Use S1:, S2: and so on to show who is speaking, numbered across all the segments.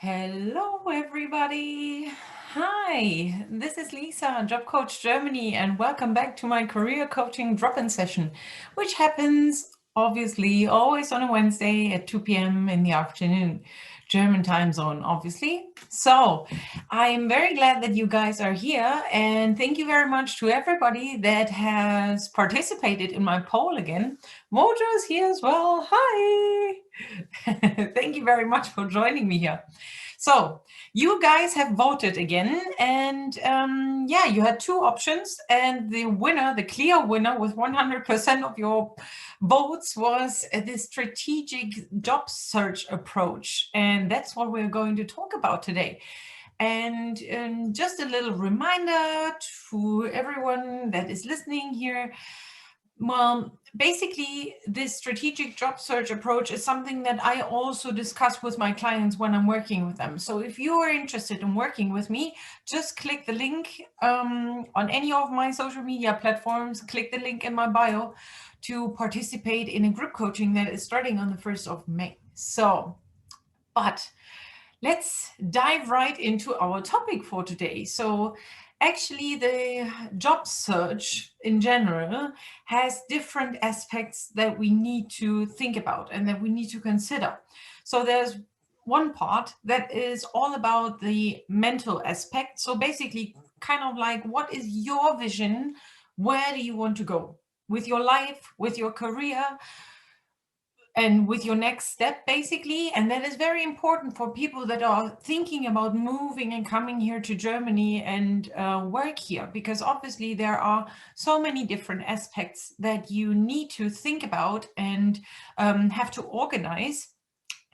S1: Hello, everybody. Hi, this is Lisa, Job Coach Germany, and welcome back to my career coaching drop-in session, which happens obviously always on a Wednesday at 2 p.m. in the afternoon, German time zone, obviously. So I'm very glad that you guys are here, and thank you very much to everybody that has participated in my poll again. Mojo is here as well. Hi. Thank you very much for joining me here. So you guys have voted again, and yeah, you had two options, and the winner, the clear winner with 100% of your votes was the strategic job search approach, and that's what we're going to talk about today. And just a little reminder to everyone that is listening here. Well, basically, this strategic job search approach is something that I also discuss with my clients when I'm working with them. So if you are interested in working with me, just click the link on any of my social media platforms, click the link in my bio to participate in a group coaching that is starting on the 1st of May. So, but let's dive right into our topic for today. So actually, the job search in general has different aspects that we need to think about and that we need to consider. So there's one part that is all about the mental aspect. So basically, kind of like, what is your vision? Where do you want to go with your life, with your career? And with your next step, basically. And that is very important for people that are thinking about moving and coming here to Germany and work here, because obviously there are so many different aspects that you need to think about and have to organize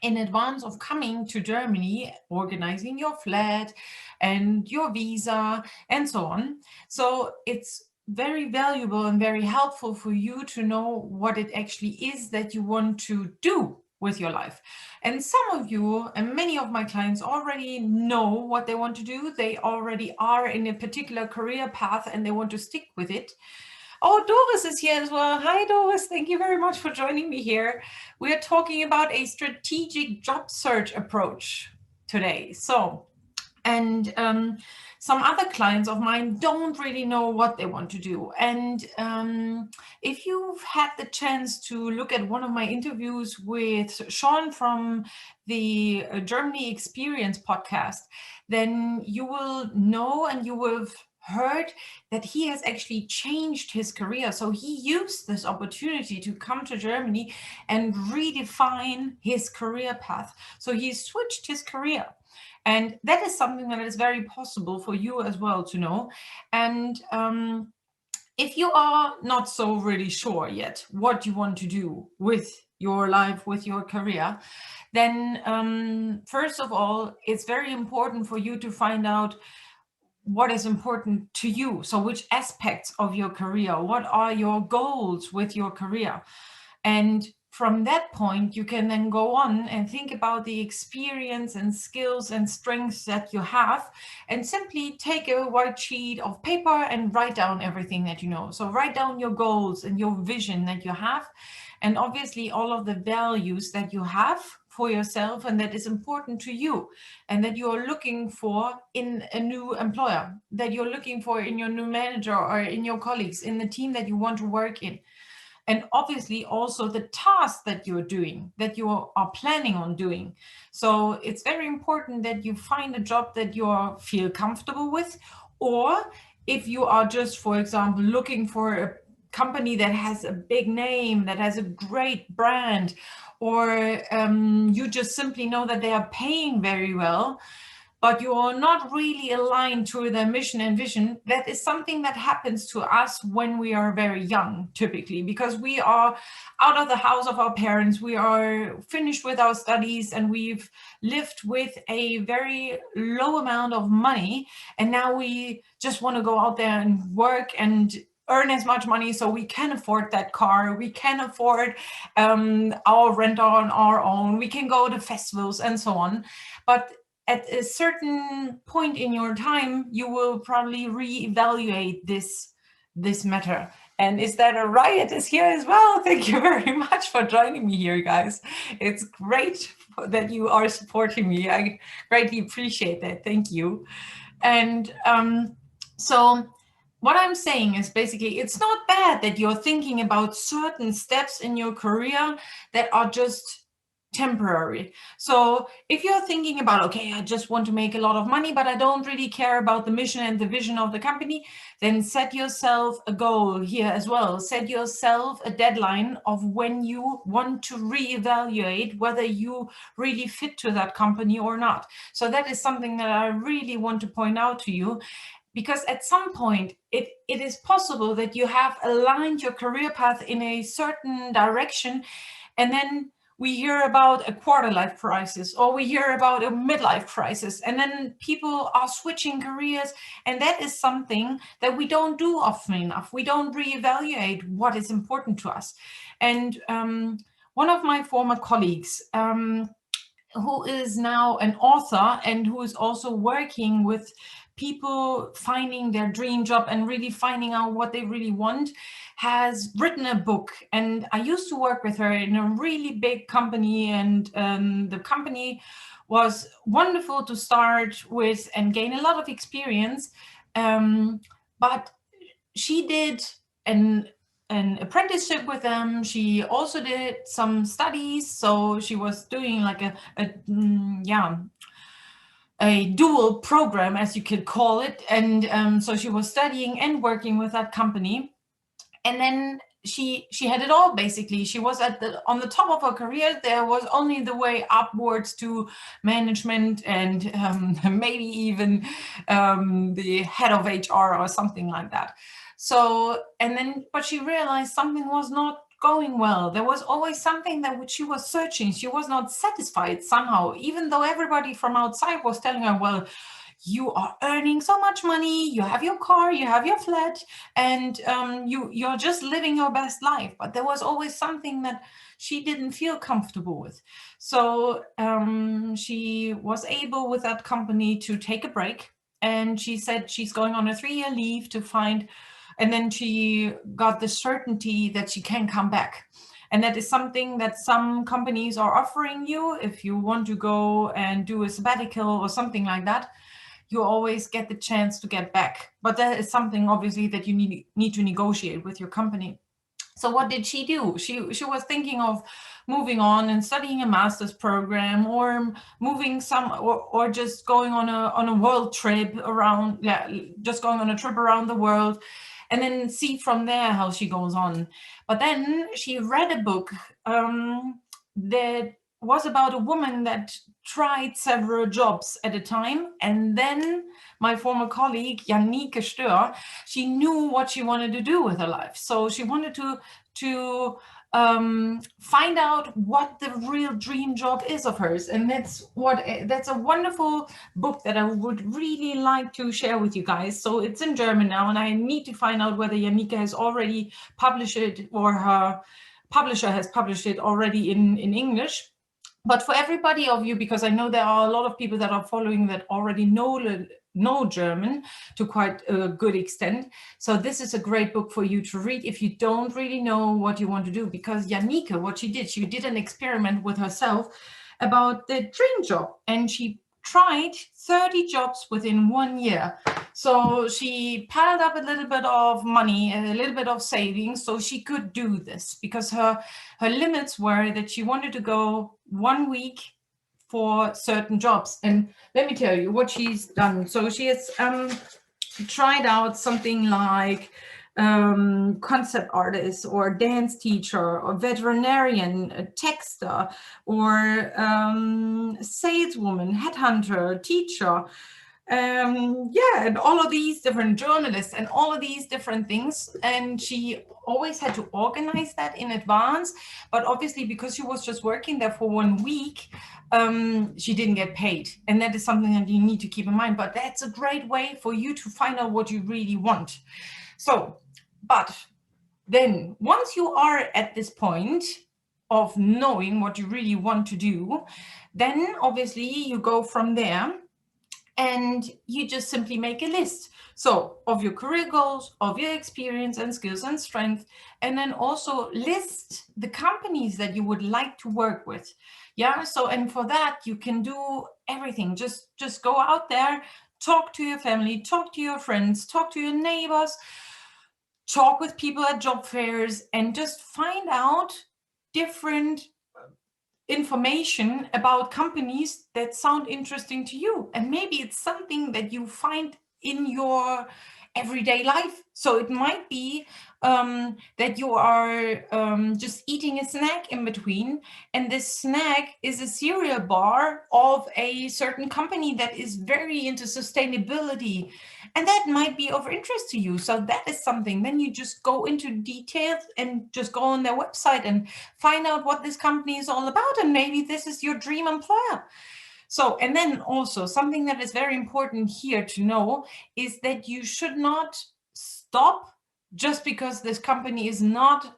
S1: in advance of coming to Germany, organizing your flat and your visa and so on. So it's very valuable and very helpful for you to know what it actually is that you want to do with your life. And some of you and many of my clients already know what they want to do. They already are in a particular career path and they want to stick with it. Oh, Doris is here as well. Hi, Doris. Thank you very much for joining me here. We are talking about a strategic job search approach today. So, and some other clients of mine don't really know what they want to do. And if you've had the chance to look at one of my interviews with Sean from the Germany Experience podcast, then you will know and you will have heard that he has actually changed his career. So he used this opportunity to come to Germany and redefine his career path. So he switched his career. And that is something that is very possible for you as well to know. And if you are not so really sure yet what you want to do with your life, with your career, then first of all, it's very important for you to find out what is important to you. So which aspects of your career, what are your goals with your career? And from that point, you can then go on and think about the experience and skills and strengths that you have, and simply take a white sheet of paper and write down everything that you know. So write down your goals and your vision that you have, and obviously all of the values that you have for yourself and that is important to you and that you are looking for in a new employer, that you're looking for in your new manager or in your colleagues, in the team that you want to work in. And obviously also the tasks that you're doing, that you are planning on doing. So it's very important that you find a job that you feel comfortable with, or if you are just, for example, looking for a company that has a big name, that has a great brand, or you just simply know that they are paying very well, but you are not really aligned to their mission and vision. That is something that happens to us when we are very young, typically, because we are out of the house of our parents, we are finished with our studies, and we've lived with a very low amount of money, and now we just want to go out there and work and earn as much money so we can afford that car, we can afford our rent on our own, we can go to festivals and so on. But at a certain point in your time, you will probably reevaluate this matter And is that a riot is here as well? Thank you very much for joining me here, guys. It's great that you are supporting me. I greatly appreciate that. Thank you. And so what I'm saying is basically, it's not bad that you're thinking about certain steps in your career that are just temporary. So if you're thinking about, okay, I just want to make a lot of money, but I don't really care about the mission and the vision of the company, then set yourself a goal here as well. Set yourself a deadline of when you want to reevaluate whether you really fit to that company or not. So that is something that I really want to point out to you, because at some point it is possible that you have aligned your career path in a certain direction, and then we hear about a quarter life crisis, or we hear about a midlife crisis, and then people are switching careers, and that is something that we don't do often enough. We don't reevaluate what is important to us. And one of my former colleagues, who is now an author and who is also working with people finding their dream job and really finding out what they really want, has written a book. And I used to work with her in a really big company, and the company was wonderful to start with and gain a lot of experience. But she did an apprenticeship with them. She also did some studies, so she was doing like a dual program, as you could call it. And so she was studying and working with that company, and then she had it all. Basically, she was on the top of her career. There was only the way upwards to management, and maybe even the head of HR or something like that. So, but she realized something was not going well. There was always something that she was searching. She was not satisfied somehow, even though everybody from outside was telling her, well, you are earning so much money, you have your car, you have your flat, and you're just living your best life. But there was always something that she didn't feel comfortable with. So she was able with that company to take a break, and she said she's going on a 3-year leave to find, and then she got the certainty that she can come back. And that is something that some companies are offering you. If you want to go and do a sabbatical or something like that, you always get the chance to get back. But that is something obviously that you need to negotiate with your company. So what did she do? She was thinking of moving on and studying a master's program, or moving or just going on a world trip around, just going on a trip around the world, and then see from there how she goes on. But then she read a book that was about a woman that tried several jobs at a time. And then my former colleague, Janike Stör, she knew what she wanted to do with her life. So she wanted to find out what the real dream job is of hers. And that's a wonderful book that I would really like to share with you guys. So it's in German now, and I need to find out whether Janike has already published it, or her publisher has published it already in English. But for everybody of you, because I know there are a lot of people that are following that already know German to quite a good extent. So this is a great book for you to read if you don't really know what you want to do. Because Janike, what she did an experiment with herself about the dream job, and she tried 30 jobs within 1 year. So she piled up a little bit of money, a little bit of savings, so she could do this, because her limits were that she wanted to go 1 week for certain jobs. And let me tell you what she's done. So she has tried out something like concept artist, or dance teacher, or veterinarian, a texter, or saleswoman, headhunter, teacher, and all of these different journalists, and all of these different things. And she always had to organize that in advance. But obviously, because she was just working there for 1 week, she didn't get paid. And that is something that you need to keep in mind. But that's a great way for you to find out what you really want. So, but then once you are at this point of knowing what you really want to do, then obviously you go from there. and you just simply make a list. So of your career goals, of your experience and skills and strength, and then also list the companies that you would like to work with. Yeah. So, and for that, you can do everything. Just go out there, talk to your family, talk to your friends, talk to your neighbors, talk with people at job fairs, and just find out different information about companies that sound interesting to you. And maybe it's something that you find in your everyday life. So it might be that you are just eating a snack in between, and this snack is a cereal bar of a certain company that is very into sustainability, and that might be of interest to you. So that is something. Then you just go into details and just go on their website and find out what this company is all about, and maybe this is your dream employer. So, and then also something that is very important here to know is that you should not stop just because this company is not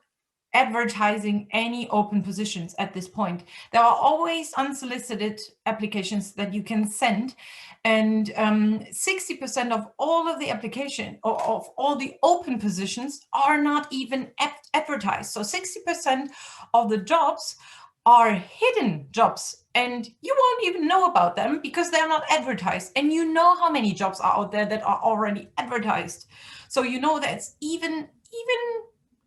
S1: advertising any open positions at this point. There are always unsolicited applications that you can send, and 60% of all of the application or of all the open positions are not even advertised. So 60% of the jobs are hidden jobs, and you won't even know about them because they're not advertised. And you know how many jobs are out there that are already advertised. So you know that's even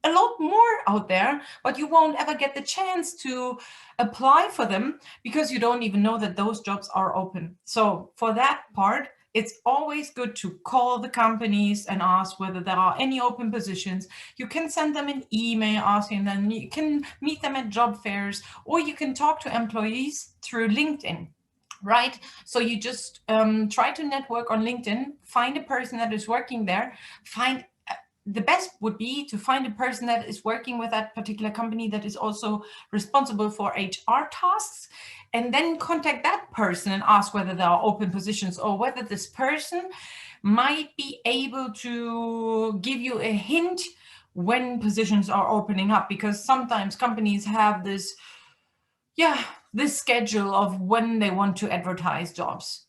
S1: a lot more out there, but you won't ever get the chance to apply for them because you don't even know that those jobs are open. So for that part, it's always good to call the companies and ask whether there are any open positions. You can send them an email asking them, you can meet them at job fairs, or you can talk to employees through LinkedIn. Right? So you just try to network on LinkedIn, find a person that is working there, the best would be to find a person that is working with that particular company that is also responsible for HR tasks, and then contact that person and ask whether there are open positions or whether this person might be able to give you a hint when positions are opening up, because sometimes companies have this schedule of when they want to advertise jobs,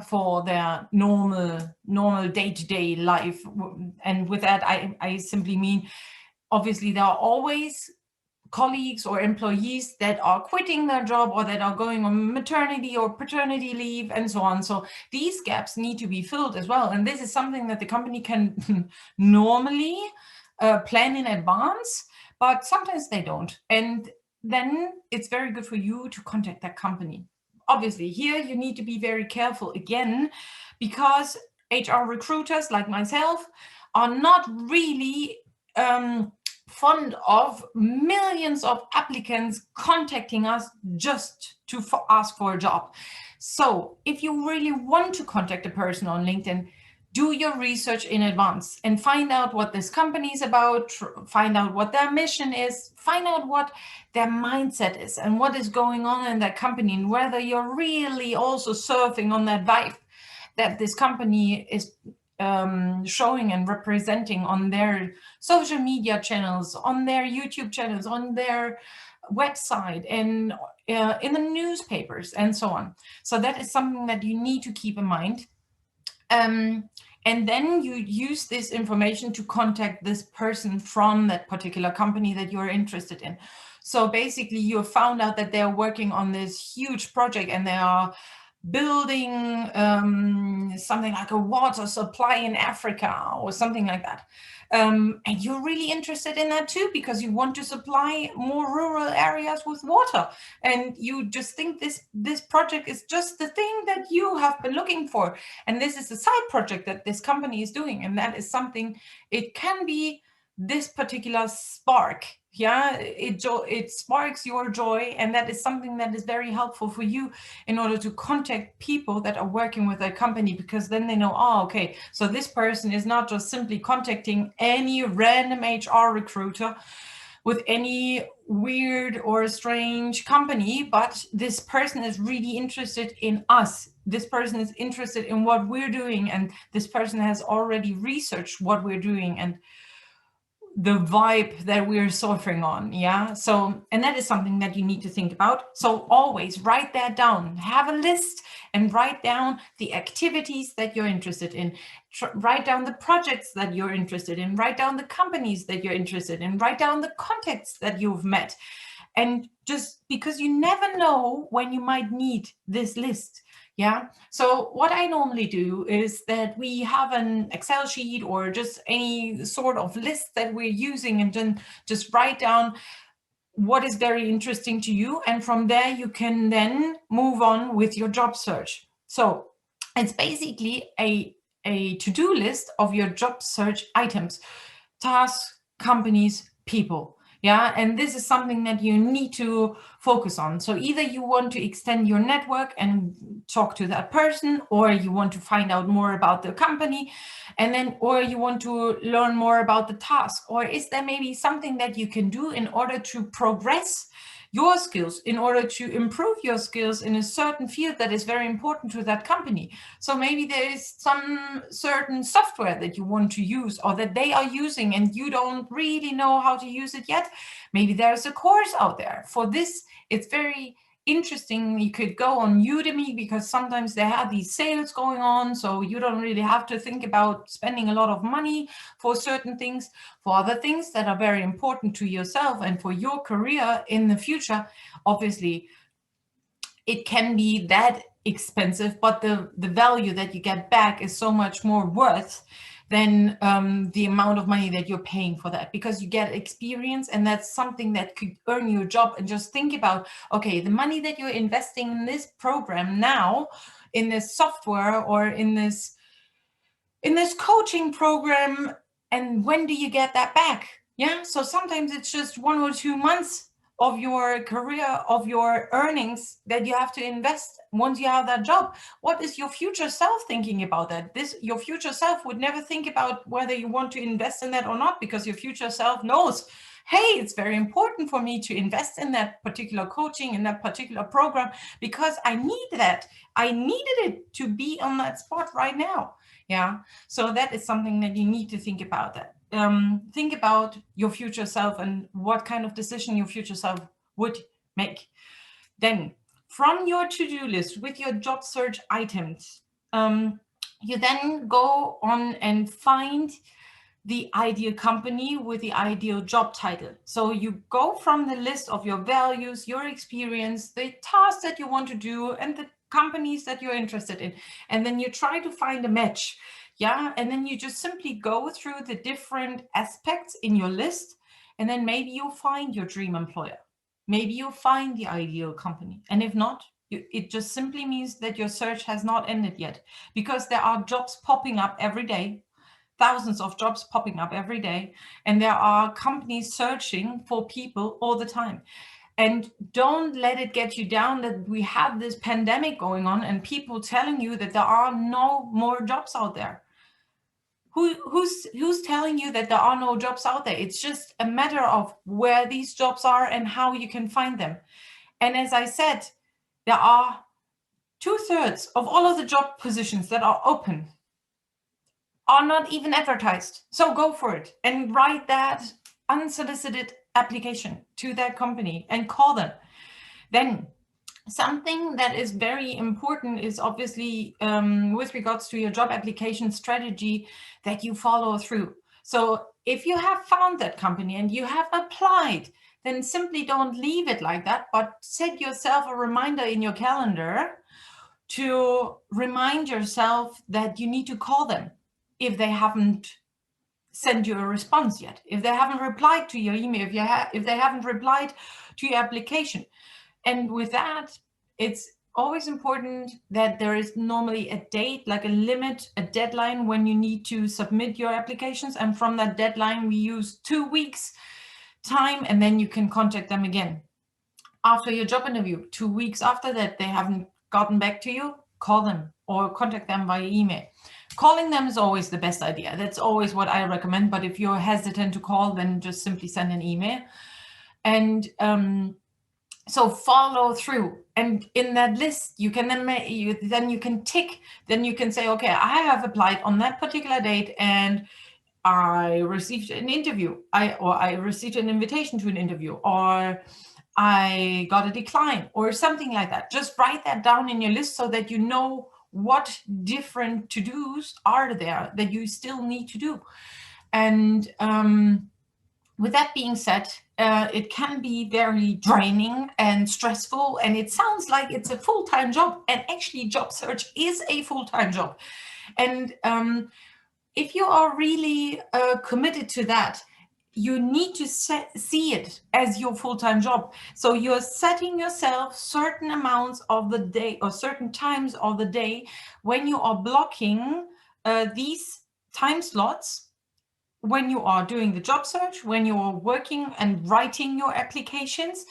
S1: for their normal day-to-day life. And with that, I simply mean, obviously, there are always colleagues or employees that are quitting their job or that are going on maternity or paternity leave and so on. So these gaps need to be filled as well. And this is something that the company can normally plan in advance, but sometimes they don't. And then it's very good for you to contact that company. Obviously, here you need to be very careful again, because HR recruiters like myself are not really fond of millions of applicants contacting us just to ask for a job. So if you really want to contact a person on LinkedIn, do your research in advance and find out what this company is about, find out what their mission is, find out what their mindset is and what is going on in that company, and whether you're really also surfing on that vibe that this company is showing and representing on their social media channels, on their YouTube channels, on their website, and in the newspapers and so on. So that is something that you need to keep in mind. And then you use this information to contact this person from that particular company that you're interested in. So basically, you found out that they're working on this huge project and they are building something like a water supply in Africa or something like that. And you're really interested in that too, because you want to supply more rural areas with water. And you just think this project is just the thing that you have been looking for. And this is a side project that this company is doing. And that is something, it can be this particular spark. It sparks your joy, and that is something that is very helpful for you in order to contact people that are working with that company, because then they know, oh, okay, so this person is not just simply contacting any random HR recruiter with any weird or strange company, but this person is really interested in us. This person is interested in what we're doing, and this person has already researched what we're doing and the vibe that we're surfing on. So, and that is something that you need to think about. So always write that down, have a list, and write down the activities that you're interested in, write down the projects that you're interested in, write down the companies that you're interested in, write down the contacts that you've met. And just because you never know when you might need this list. Yeah. So what I normally do is that we have an Excel sheet or just any sort of list that we're using, and then just write down what is very interesting to you. And from there, you can then move on with your job search. So it's basically a to-do list of your job search items, tasks, companies, people. Yeah, and this is something that you need to focus on. So either you want to extend your network and talk to that person, or you want to find out more about the company, and then, or you want to learn more about the task, or is there maybe something that you can do in order to progress your skills, in order to improve your skills in a certain field that is very important to that company. So maybe there is some certain software that you want to use or that they are using and you don't really know how to use it yet. Maybe there's a course out there. For this, it's very interesting. You could go on Udemy because sometimes they have these sales going on, so you don't really have to think about spending a lot of money for certain things. For other things that are very important to yourself and for your career in the future, obviously it can be that expensive, but the value that you get back is so much more worth than the amount of money that you're paying for that, because you get experience, and that's something that could earn you a job. And just think about, okay, the money that you're investing in this program now, in this software or in this coaching program, and when do you get that back? Yeah, so sometimes it's just 1 or 2 months of your career, of your earnings that you have to invest once you have that job. What is your future self thinking about that? Your future self would never think about whether you want to invest in that or not, because your future self knows, hey, it's very important for me to invest in that particular coaching, in that particular program, because I need that. I needed it to be on that spot right now. Yeah, so that is something that you need to think about. That think about your future self and what kind of decision your future self would make. Then from your to-do list with your job search items, you then go on and find the ideal company with the ideal job title. So you go from the list of your values, your experience, the tasks that you want to do, and the companies that you're interested in. And then you try to find a match. Yeah. And then you just simply go through the different aspects in your list. And then maybe you'll find your dream employer. Maybe you'll find the ideal company. And if not, it just simply means that your search has not ended yet, because there are jobs popping up every day. Thousands of jobs popping up every day, and there are companies searching for people all the time. And don't let it get you down that we have this pandemic going on and people telling you that there are no more jobs out there. Who's telling you that there are no jobs out there? It's just a matter of where these jobs are and how you can find them. And as I said, there are 2/3 of all of the job positions that are open are not even advertised. So go for it and write that unsolicited application to that company and call them. Then something that is very important is obviously with regards to your job application strategy, that you follow through. So if you have found that company and you have applied, then simply don't leave it like that, but set yourself a reminder in your calendar to remind yourself that you need to call them if they haven't sent you a response yet, if they haven't replied to your email, if they haven't replied to your application. And with that, it's always important that there is normally a date, like a limit, a deadline when you need to submit your applications. And from that deadline, we use 2 weeks time, and then you can contact them again. After your job interview, 2 weeks after that, they haven't gotten back to you, call them or contact them via email. Calling them is always the best idea. That's always what I recommend. But if you're hesitant to call, then just simply send an email. And so follow through. And in that list, you can then you can tick. Then you can say, okay, I have applied on that particular date, and I received an interview. I received an invitation to an interview, or I got a decline or something like that. Just write that down in your list so that you know what different to-dos are there that you still need to do. And with that being said, it can be very draining and stressful, and it sounds like it's a full-time job, and actually job search is a full-time job. And if you are really committed to that, you need to see it as your full-time job. So you're setting yourself certain amounts of the day or certain times of the day when you are blocking these time slots, when you are doing the job search, when you are working and writing your applications,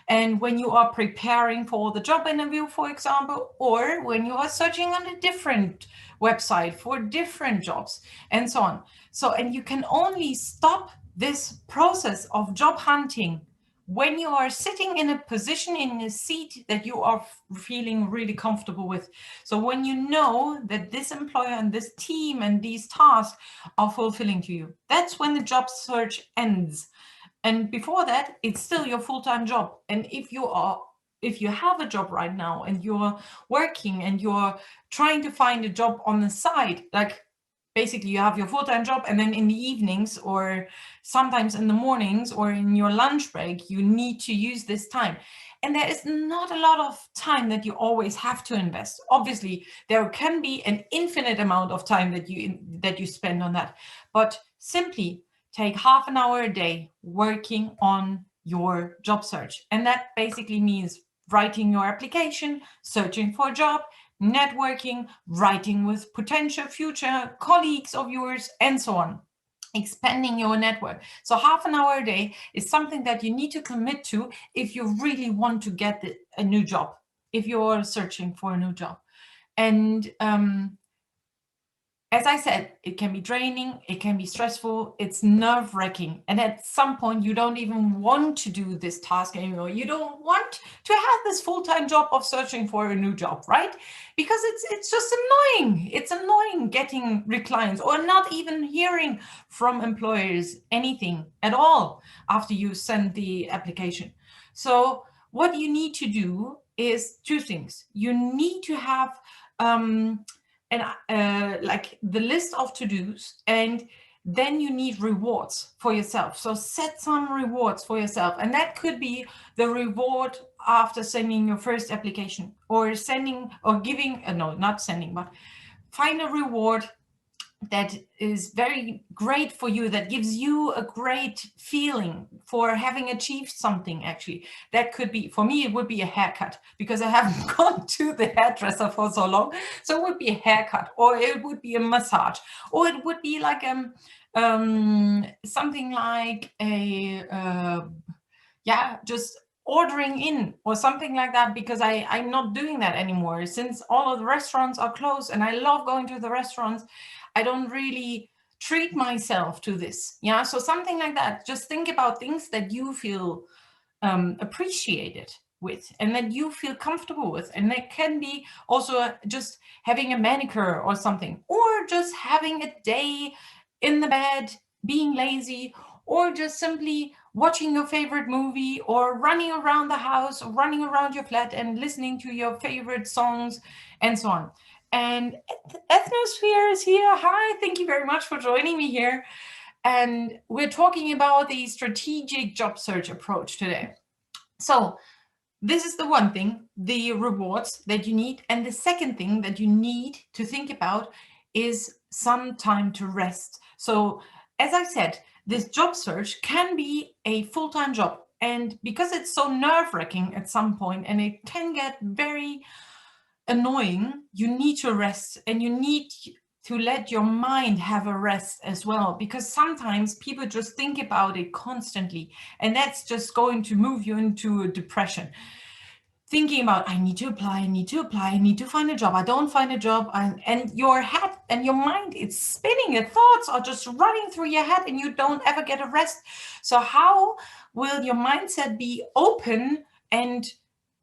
S1: and when you are preparing for the job interview, for example, or when you are searching on a different website for different jobs and so on. So, and you can only stop this process of job hunting when you are sitting in a position, in a seat that you are feeling really comfortable with. So when you know that this employer and this team and these tasks are fulfilling to you, that's when the job search ends. And before that, it's still your full-time job. And if you have a job right now and you're working and you're trying to find a job on the side, like basically you have your full-time job, and then in the evenings or sometimes in the mornings or in your lunch break, you need to use this time. And there is not a lot of time that you always have to invest. Obviously, there can be an infinite amount of time that you spend on that. But simply take half an hour a day working on your job search. And that basically means writing your application, searching for a job, networking, writing with potential future colleagues of yours, and so on. Expanding your network. So half an hour a day is something that you need to commit to if you really want to get a new job, if you're searching for a new job. And as I said, it can be draining, it can be stressful, it's nerve-wracking. And at some point, you don't even want to do this task anymore. You don't want to have this full-time job of searching for a new job, right? Because it's just annoying. It's annoying getting declines or not even hearing from employers anything at all after you send the application. So what you need to do is two things. You need to have like the list of to-dos, and then you need rewards for yourself. So set some rewards for yourself, and that could be the reward after sending your first application, or sending or giving no, not sending, but find a reward that is very great for you, that gives you a great feeling for having achieved something. Actually, that could be, for me, it would be a haircut, because I haven't gone to the hairdresser for so long. So it would be a haircut, or it would be a massage, or it would be like something like a just ordering in or something like that, because I'm not doing that anymore since all of the restaurants are closed, and I love going to the restaurants. I don't really treat myself to this. Yeah, so something like that. Just think about things that you feel appreciated with and that you feel comfortable with. And that can be also just having a manicure or something, or just having a day in the bed, being lazy, or just simply watching your favorite movie, or running around the house, or running around your flat and listening to your favorite songs, and so on. And Ethnosphere is here. Hi, thank you very much for joining me here. And we're talking about the strategic job search approach today. So this is the one thing, the rewards that you need. And the second thing that you need to think about is some time to rest. So as I said, this job search can be a full-time job. And because it's so nerve-wracking at some point, and it can get very annoying, you need to rest, and you need to let your mind have a rest as well, because sometimes people just think about it constantly, and that's just going to move you into a depression. Thinking about, I need to apply, I need to apply, I need to find a job, I don't find a job, and your head and your mind, it's spinning, your thoughts are just running through your head, and you don't ever get a rest. So how will your mindset be open and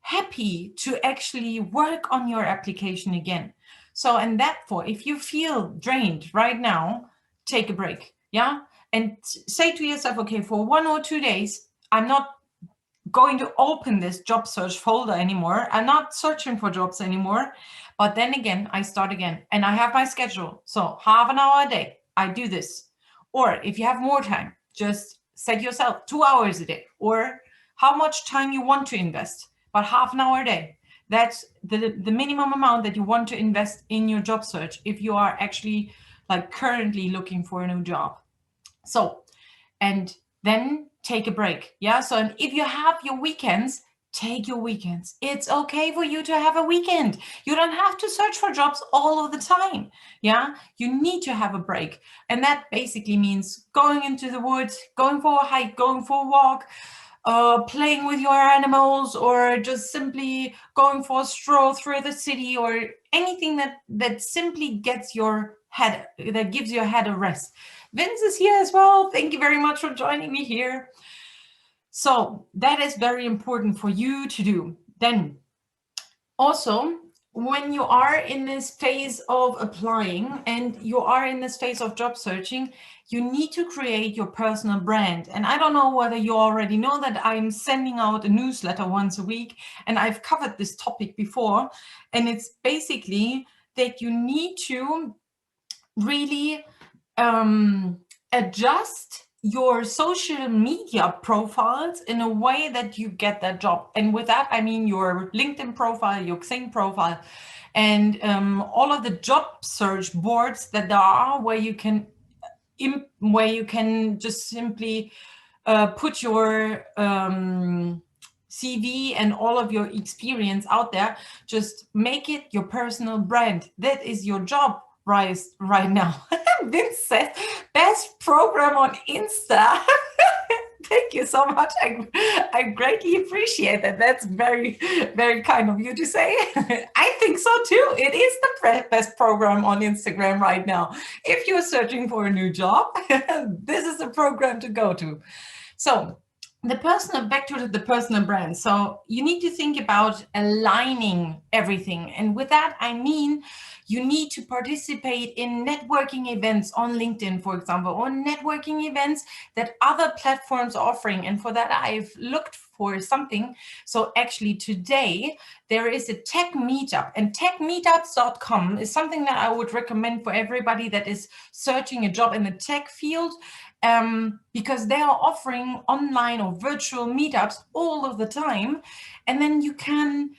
S1: happy to actually work on your application again? So, and therefore, if you feel drained right now, take a break, yeah? And say to yourself, okay, for 1 or 2 days, I'm not going to open this job search folder anymore. I'm not searching for jobs anymore. But then again, I start again and I have my schedule. So half an hour a day, I do this. Or if you have more time, just set yourself 2 hours a day, or how much time you want to invest, but half an hour a day. That's the minimum amount that you want to invest in your job search if you are actually like currently looking for a new job. So, and then take a break. Yeah. So, and if you have your weekends, take your weekends. It's okay for you to have a weekend. You don't have to search for jobs all of the time. Yeah. You need to have a break. And that basically means going into the woods, going for a hike, going for a walk, playing with your animals, or just simply going for a stroll through the city, or anything that simply gets your head, that gives your head a rest. Vince is here as well. Thank you very much for joining me here. So that is very important for you to do. Then also, when you are in this phase of applying and you are in this phase of job searching, you need to create your personal brand. And I don't know whether you already know that I'm sending out a newsletter once a week, and I've covered this topic before. And it's basically that you need to really adjust your social media profiles in a way that you get that job. And with that, I mean your LinkedIn profile, your Xing profile, and all of the job search boards that there are, where you can just simply put your CV and all of your experience out there. Just make it your personal brand. That is your job right now. Vince says, best program on Insta. Thank you so much. I greatly appreciate that. That's very, very kind of you to say. I think so too. It is the best program on Instagram right now. If you're searching for a new job, this is the program to go to. So back to the personal brand. So you need to think about aligning everything. And with that, I mean, you need to participate in networking events on LinkedIn, for example, or networking events that other platforms are offering. And for that, I've looked for something. So actually today, there is a tech meetup, and techmeetups.com is something that I would recommend for everybody that is searching a job in the tech field. Because they are offering online or virtual meetups all of the time. And then you can,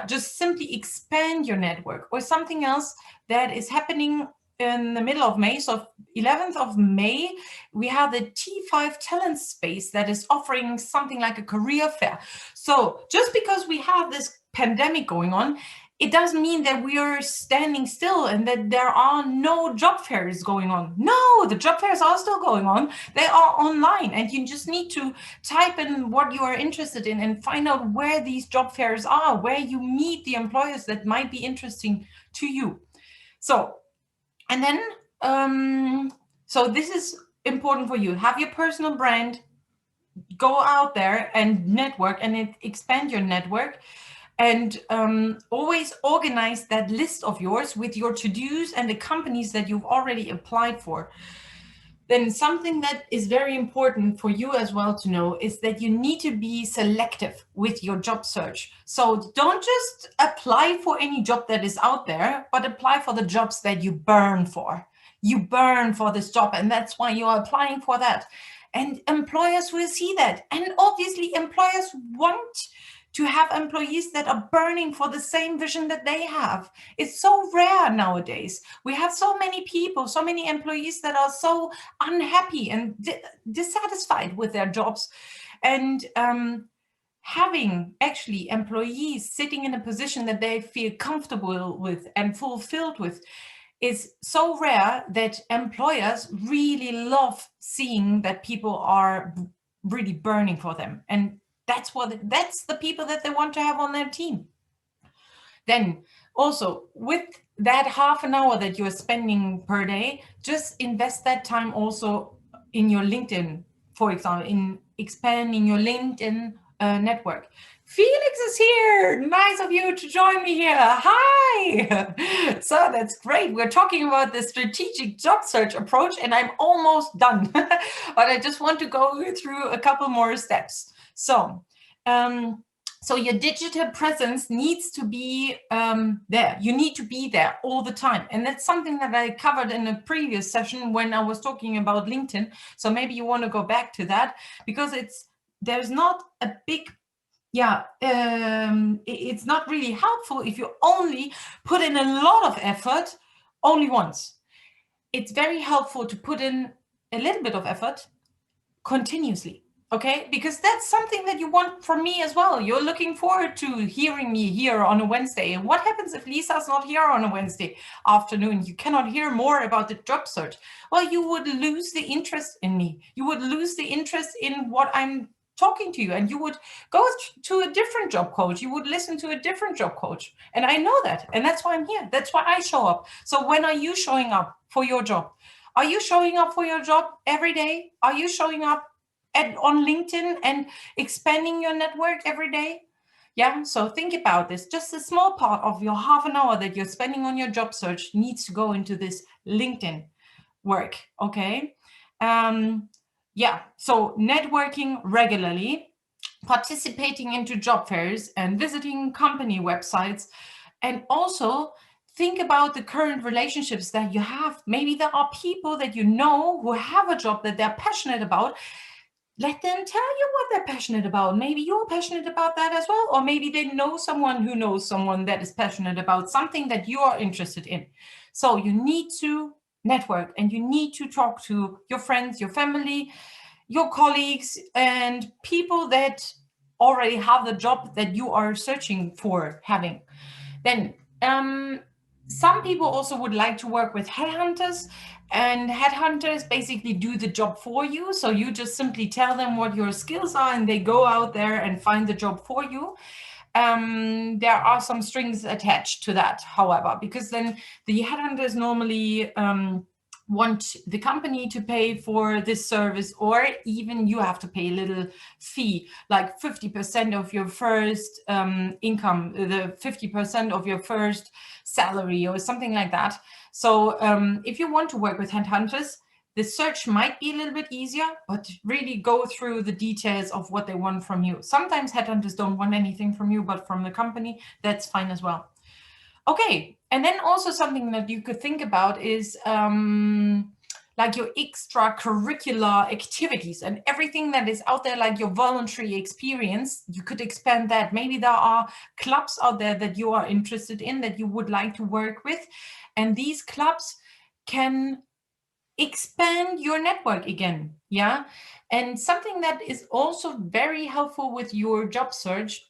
S1: just simply expand your network. Or something else that is happening in the middle of May. So 11th of May, we have the T5 Talent Space that is offering something like a career fair. So just because we have this pandemic going on, it doesn't mean that we are standing still and that there are no job fairs going on. No, the job fairs are still going on. They are online, and you just need to type in what you are interested in and find out where these job fairs are, where you meet the employers that might be interesting to you. So, and then, so this is important for you. Have your personal brand, go out there and network and expand your network. And always organize that list of yours with your to-dos and the companies that you've already applied for. Then something that is very important for you as well to know is that you need to be selective with your job search. So don't just apply for any job that is out there, but apply for the jobs that you burn for. You burn for this job, and that's why you are applying for that. And employers will see that. And obviously employers want to have employees that are burning for the same vision that they have. It's so rare nowadays. We have so many people, so many employees that are so unhappy and dissatisfied with their jobs. And having actually employees sitting in a position that they feel comfortable with and fulfilled with is so rare that employers really love seeing that people are really burning for them. And that's the people that they want to have on their team. Then also, with that half an hour that you're spending per day, just invest that time also in your LinkedIn, for example, in expanding your LinkedIn network. Felix is here. Nice of you to join me here. Hi. So that's great. We're talking about the strategic job search approach, and I'm almost done. But I just want to go through a couple more steps. So, so your digital presence needs to be there. You need to be there all the time. And that's something that I covered in a previous session when I was talking about LinkedIn. So maybe you want to go back to that, because there's not a big, it's not really helpful if you only put in a lot of effort only once. It's very helpful to put in a little bit of effort continuously. Okay, because that's something that you want from me as well. You're looking forward to hearing me here on a Wednesday. And what happens if Lisa's not here on a Wednesday afternoon? You cannot hear more about the job search. Well, you would lose the interest in me. You would lose the interest in what I'm talking to you, and you would go to a different job coach. You would listen to a different job coach. And I know that. And that's why I'm here. That's why I show up. So when are you showing up for your job? Are you showing up for your job every day? Are you showing up on LinkedIn and expanding your network every day? Yeah, so think about this. Just a small part of your half an hour that you're spending on your job search needs to go into this LinkedIn work, okay? Yeah, so networking regularly, participating into job fairs and visiting company websites, and also think about the current relationships that you have. Maybe there are people that you know who have a job that they're passionate about. Let them tell you what they're passionate about. Maybe you're passionate about that as well, or maybe they know someone who knows someone that is passionate about something that you are interested in. So you need to network, and you need to talk to your friends, your family, your colleagues, and people that already have the job that you are searching for having. Then some people also would like to work with headhunters, and headhunters basically do the job for you. So you just simply tell them what your skills are, and they go out there and find the job for you. There are some strings attached to that, however, because then the headhunters normally want the company to pay for this service, or even you have to pay a little fee, like 50% of your first income, the 50% of your first salary, or something like that. So if you want to work with headhunters, the search might be a little bit easier, but really go through the details of what they want from you. Sometimes headhunters don't want anything from you, but from the company, that's fine as well. Okay, and then also something that you could think about is like your extracurricular activities and everything that is out there, like your voluntary experience. You could expand that. Maybe there are clubs out there that you are interested in, that you would like to work with, and these clubs can expand your network again. Yeah, and something that is also very helpful with your job search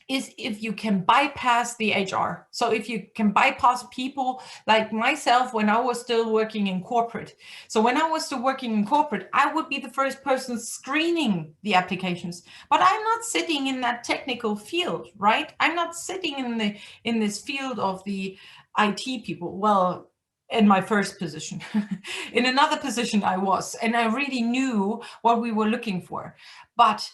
S1: is if you can bypass the HR. So if you can bypass people like myself when I was still working in corporate. So when I was still working in corporate, I would be the first person screening the applications, but I'm not sitting in that technical field, right? I'm not sitting in this field of the IT people. Well, in my first position. In another position I was, and I really knew what we were looking for. But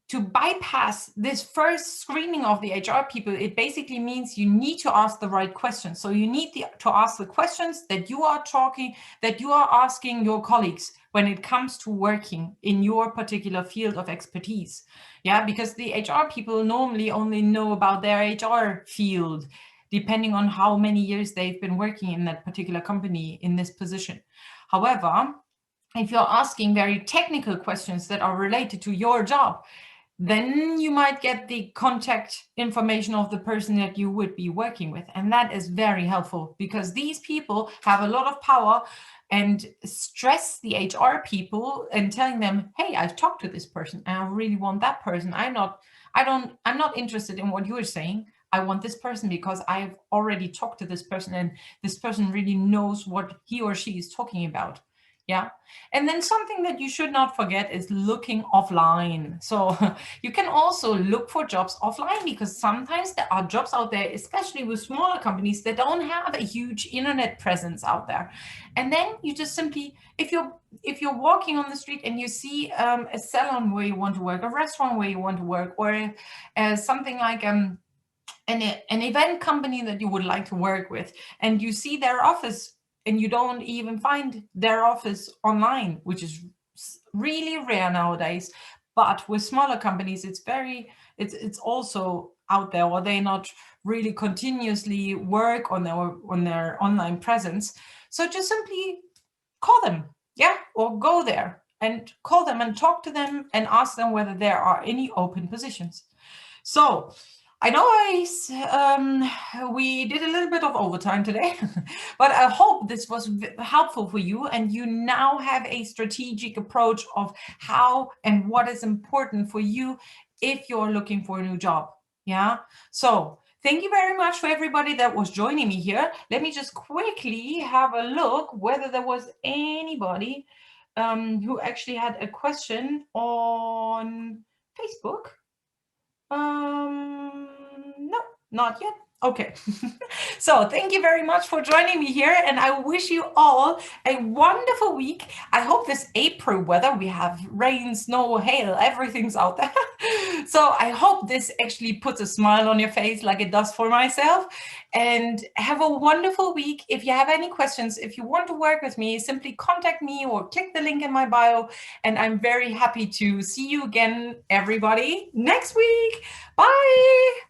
S1: to bypass this first screening of the HR people, it basically means you need to ask the right questions. So you need to ask the questions that you are asking your colleagues when it comes to working in your particular field of expertise. Yeah, because the HR people normally only know about their HR field, depending on how many years they've been working in that particular company in this position. However, if you're asking very technical questions that are related to your job, then you might get the contact information of the person that you would be working with. And that is very helpful, because these people have a lot of power and stress the HR people and telling them, hey, I've talked to this person and I really want that person. I'm not interested in what you're saying. I want this person because I've already talked to this person and this person really knows what he or she is talking about. Yeah. And then something that you should not forget is looking offline. So you can also look for jobs offline, because sometimes there are jobs out there, especially with smaller companies, that don't have a huge internet presence out there. And then you just simply, if you're walking on the street and you see a salon where you want to work, a restaurant where you want to work, or something like an event company that you would like to work with, and you see their office, and you don't even find their office online, which is really rare nowadays. But with smaller companies, it's also out there, or they not really continuously work on their online presence. So just simply call them, yeah, or go there and call them and talk to them and ask them whether there are any open positions. So I know we did a little bit of overtime today, but I hope this was helpful for you, and you now have a strategic approach of how and what is important for you if you're looking for a new job. Yeah. So thank you very much for everybody that was joining me here. Let me just quickly have a look whether there was anybody who actually had a question on Facebook. No, not yet. Okay. So thank you very much for joining me here, and I wish you all a wonderful week. I hope this April weather, we have rain, snow, hail, everything's out there. So I hope this actually puts a smile on your face like it does for myself. And have a wonderful week. If you have any questions, if you want to work with me, simply contact me or click the link in my bio. And I'm very happy to see you again, everybody, next week. Bye.